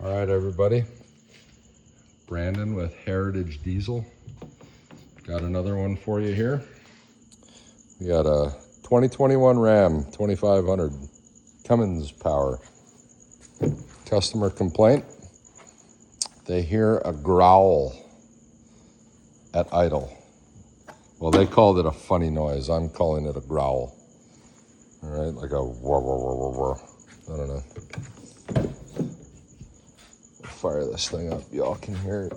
All right, everybody. Brandon with Heritage Diesel. Got another one for you here. We got a 2021 Ram 2500 Cummins power. Customer complaint. They hear a growl at idle. Well, they called it a funny noise. I'm calling it a growl. All right, like a wah, wah, wah, wah, wah. I don't know. Fire this thing up. Y'all can hear it.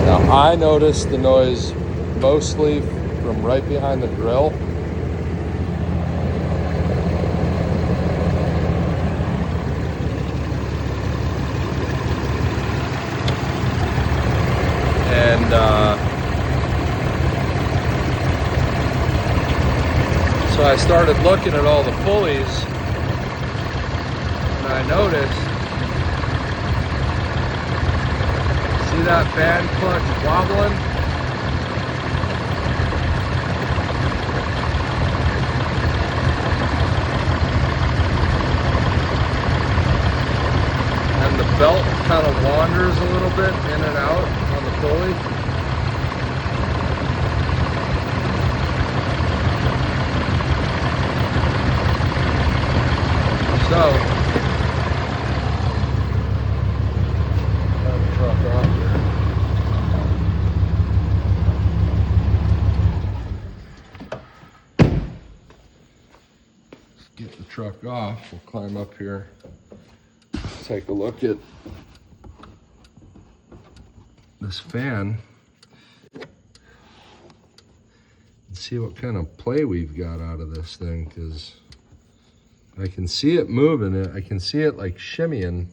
Now, I noticed the noise mostly from right behind the grill. And so I started looking at all the pulleys, and I noticed, see that band clutch wobbling? And the belt kind of wanders a little bit in and out on the pulley. So, turn the truck off here. Let's get the truck off. We'll climb up here, take a look at this fan, and see what kind of play we've got out of this thing, because I can see it moving. I can see it like shimmying,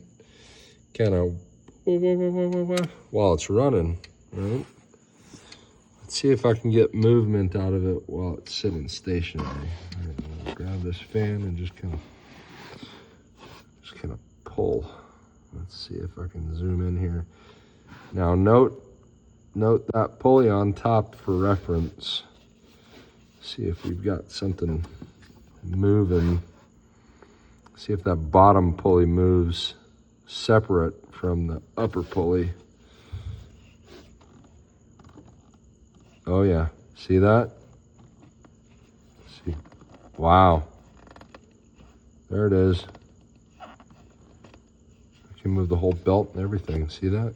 kind of while it's running, right? Let's see if I can get movement out of it while it's sitting stationary. All right, I'll grab this fan and just kind of pull. Let's see if I can zoom in here. Now note that pulley on top for reference. See if we've got something moving. See if that bottom pulley moves separate from the upper pulley. Oh yeah, see that? See, wow. There it is. I can move the whole belt and everything, see that?